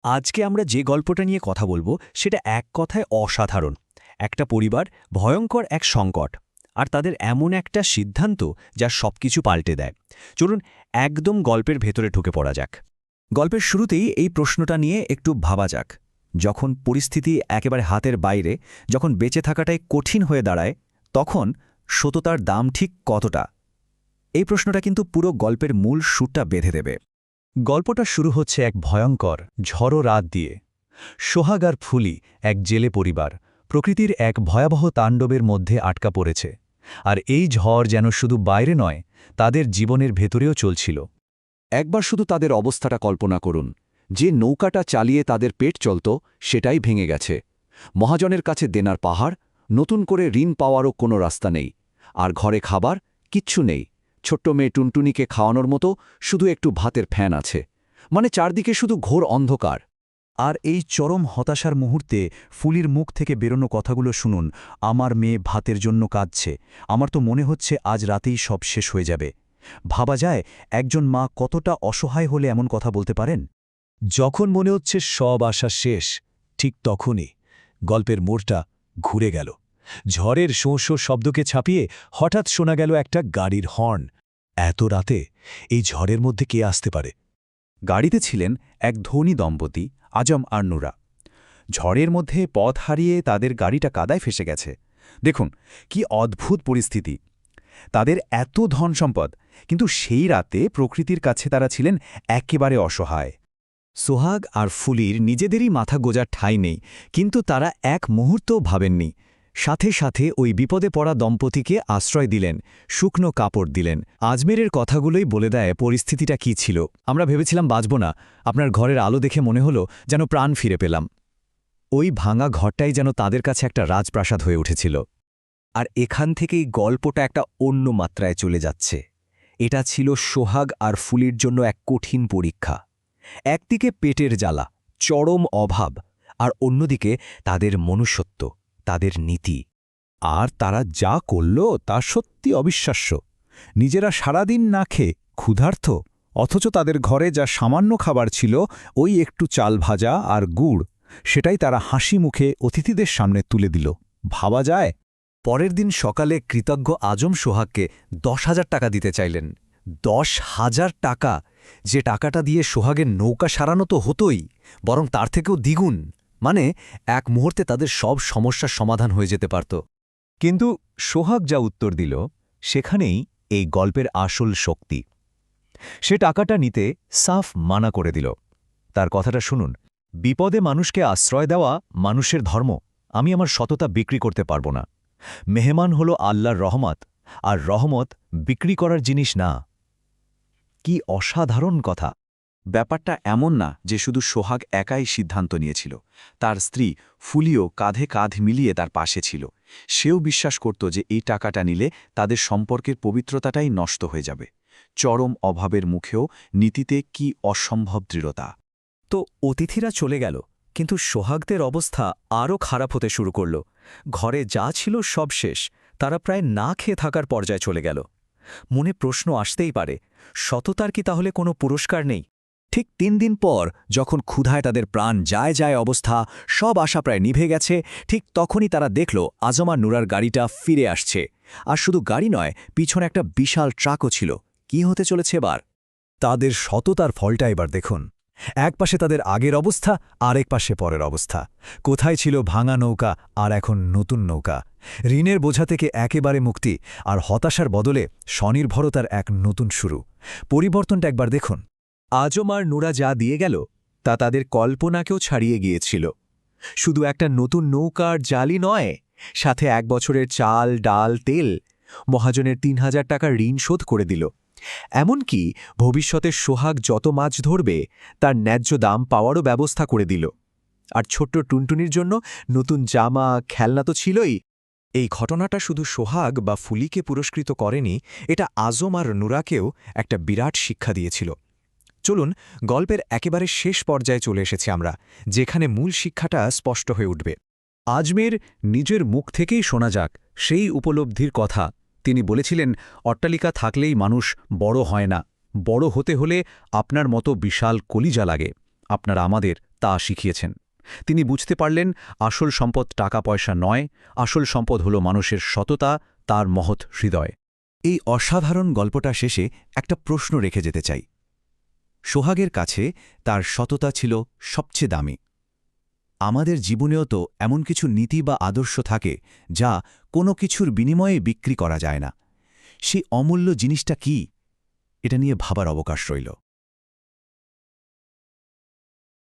আজকে আমরা যে গল্পটা নিয়ে কথা বলবো সেটা এক কথায় অসাধারণ। একটা পরিবার, ভয়ঙ্কর এক সংকট, আর তাদের এমন একটা সিদ্ধান্ত যা সবকিছু পাল্টে দেয়। চলুন একদম গল্পের ভেতরে ঢুকে পড়া যাক। গল্পের শুরুতেই এই প্রশ্নটা নিয়ে একটু ভাবা যাক। যখন পরিস্থিতি একেবারে হাতের বাইরে, যখন বেঁচে থাকাটাই কঠিন হয়ে দাঁড়ায়, তখন সততার দাম ঠিক কতটা? এই প্রশ্নটা কিন্তু পুরো গল্পের মূল সুরটা বেঁধে দেবে। গল্পটা শুরু হচ্ছে এক ভয়ঙ্কর ঝড়ো রাত দিয়ে। সোহাগ আর ফুলি, এক জেলে পরিবার, প্রকৃতির এক ভয়াবহ তাণ্ডবের মধ্যে আটকা পড়েছে। আর এই ঝড় যেন শুধু বাইরে নয়, তাদের জীবনের ভেতরেও চলছিল। একবার শুধু তাদের অবস্থাটা কল্পনা করুন। যে নৌকাটা চালিয়ে তাদের পেট চলত সেটাই ভেঙে গেছে। মহাজনের কাছে দেনার পাহাড়, নতুন করে ঋণ পাওয়ারও কোনো রাস্তা নেই। আর ঘরে খাবার কিচ্ছু নেই। ছোট্ট মেয়ে টুনটুনিকে খাওয়ানোর মতো শুধু একটু ভাতের ফ্যান আছে। মানে চারদিকে শুধু ঘোর অন্ধকার। আর এই চরম হতাশার মুহূর্তে ফুলির মুখ থেকে বেরোনো কথাগুলো শুনুন। আমার মেয়ে ভাতের জন্য কাঁদছে, আমার তো মনে হচ্ছে আজ রাতেই সব শেষ হয়ে যাবে। ভাবা যায় একজন মা কতটা অসহায় হলে এমন কথা বলতে পারেন। যখন মনে হচ্ছে সব আশা শেষ, ঠিক তখনই গল্পের মোড়টা ঘুরে গেল। ঝড়ের শোঁ শোঁ শব্দকে ছাপিয়ে হঠাৎ শোনা গেল একটা গাড়ির হর্ন। এত রাতে এই ঝড়ের মধ্যে কে আসতে পারে? গাড়িতে ছিলেন এক ধনী দম্পতি, আজম আর নুরা। ঝড়ের মধ্যে পথ হারিয়ে তাদের গাড়িটা কাদায় ফেসে গেছে। দেখুন কি অদ্ভুত পরিস্থিতি। তাদের এত ধন সম্পদ, কিন্তু সেই রাতে প্রকৃতির কাছে তারা ছিলেন একেবারে অসহায়। সোহাগ আর ফুলির নিজেদেরই মাথা গোজার ঠাঁই নেই, কিন্তু তারা এক মুহূর্তও ভাবেননি। সাথে সাথে ওই বিপদে পড়া দম্পতিকে আশ্রয় দিলেন, শুকনো কাপড় দিলেন। আজমেরের কথাগুলোই বলে দেয় পরিস্থিতিটা কী ছিল। আমরা ভেবেছিলাম বাঁচব না, আপনার ঘরের আলো দেখে মনে হলো যেন প্রাণ ফিরে পেলাম। ওই ভাঙা ঘরটাই যেন তাদের কাছে একটা রাজপ্রাসাদ হয়ে উঠেছিল। আর এখান থেকেই গল্পটা একটা অন্য মাত্রায় চলে যাচ্ছে। এটা ছিল সোহাগ আর ফুলির জন্য এক কঠিন পরীক্ষা। একদিকে পেটের জ্বালা, চরম অভাব, আর অন্যদিকে তাদের মনুষ্যত্ব, তাদের নীতি। আর তারা যা করল তা সত্যি অবিশ্বাস্য। নিজেরা সারাদিন না খেয়ে ক্ষুধার্ত, অথচ তাদের ঘরে যা সামান্য খাবার ছিল, ওই একটু চাল ভাজা আর গুড়, সেটাই তারা হাসি মুখে অতিথিদের সামনে তুলে দিল। ভাবা যায়? পরের দিন সকালে কৃতজ্ঞ আজম সোহাগকে 10,000 টাকা দিতে চাইলেন। 10,000 টাকা! যে টাকাটা দিয়ে সোহাগের নৌকা সারানো তো হতোই, বরং তার থেকেও দ্বিগুণ। মানে এক মুহূর্তে তাদের সব সমস্যার সমাধান হয়ে যেতে পারত। কিন্তু সোহাগ যা উত্তর দিল, সেখানেই এই গল্পের আসল শক্তি। সে টাকাটা নিতে সাফ মানা করে দিল। তার কথাটা শুনুন। বিপদে মানুষকে আশ্রয় দেওয়া মানুষের ধর্ম। আমি আমার সততা বিক্রি করতে পারব না। মেহমান হল আল্লাহর রহমত, আর রহমত বিক্রি করার জিনিস না। কি অসাধারণ কথা! ব্যাপারটা এমন না যে শুধু সোহাগ একাই সিদ্ধান্ত নিয়েছিল। তার স্ত্রী ফুলিও কাঁধে কাঁধ মিলিয়ে তার পাশে ছিল। সেও বিশ্বাস করত যে এই টাকাটা নিলে তাদের সম্পর্কের পবিত্রতাটাই নষ্ট হয়ে যাবে। চরম অভাবের মুখেও নীতিতে কি অসম্ভব দৃঢ়তা! তো অতিথিরা চলে গেল, কিন্তু সোহাগদের অবস্থা আরও খারাপ হতে শুরু করল। ঘরে যা ছিল সব শেষ, তারা প্রায় না খেয়ে থাকার পর্যায়ে চলে গেল। মনে প্রশ্ন আসতেই পারে, সততার কি তাহলে কোনো পুরস্কার নেই? ঠিক 3 দিন পর, যখন ক্ষুধায় তাদের প্রাণ যায় যায় অবস্থা, সব আশা প্রায় নিভে গেছে, ঠিক তখনই তারা দেখল আজম আর নুরার গাড়িটা ফিরে আসছে। আর শুধু গাড়ি নয়, পিছনে একটা বিশাল ট্রাকও ছিল। কি হতে চলেছে এবার? তাদের সততার ফলটা এবার দেখুন। এক পাশে তাদের আগের অবস্থা, আরেক পাশে পরের অবস্থা। কোথায় ছিল ভাঙা নৌকা, আর এখন নতুন নৌকা। ঋণের বোঝা থেকে একেবারে মুক্তি, আর হতাশার বদলে স্বনির্ভরতার এক নতুন শুরু। পরিবর্তনটা একবার দেখুন। আজম আর নুরা যা দিয়ে গেল তা তাদের কল্পনাকেও ছাড়িয়ে গিয়েছিল। শুধু একটা নতুন নৌকার জালই নয়, সাথে 1 বছরের চাল, ডাল, তেল। মহাজনের 3,000 টাকা ঋণ শোধ করে দিল। এমনকি ভবিষ্যতে সোহাগ যত মাছ ধরবে তার ন্যায্য দাম পাওয়ারও ব্যবস্থা করে দিল। আর ছোট্ট টুনটুনির জন্য নতুন জামা, খেলনা তো ছিলই। এই ঘটনাটা শুধু সোহাগ বা ফুলিকে পুরস্কৃত করেনি, এটা আজম আর নুরাকেও একটা বিরাট শিক্ষা দিয়েছিল। চলুন গল্পের একেবারে শেষ পর্যায়ে চলে এসেছি আমরা, যেখানে মূল শিক্ষাটা স্পষ্ট হয়ে উঠবে। আজমের নিজের মুখ থেকেই শোনা যাক সেই উপলব্ধির কথা। তিনি বলেছিলেন, অট্টালিকা থাকলেই মানুষ বড় হয় না, বড় হতে হলে আপনার মতো বিশাল কলিজা লাগে। আপনার আমাদের তা শিখিয়েছেন। তিনি বুঝতে পারলেন আসল সম্পদ টাকা পয়সা নয়, আসল সম্পদ হল মানুষের সততা, তার মহৎ হৃদয়। এই অসাধারণ গল্পটা শেষে একটা প্রশ্ন রেখে যেতে চাই। সোহাগের কাছে তার সততা ছিল সবচেয়ে দামি। আমাদের জীবনেও তো এমন কিছু নীতি বা আদর্শ থাকে যা কোনো কিছুর বিনিময়ে বিক্রি করা যায় না। সেই অমূল্য জিনিসটা কি? এটা নিয়ে ভাবার অবকাশ রইল।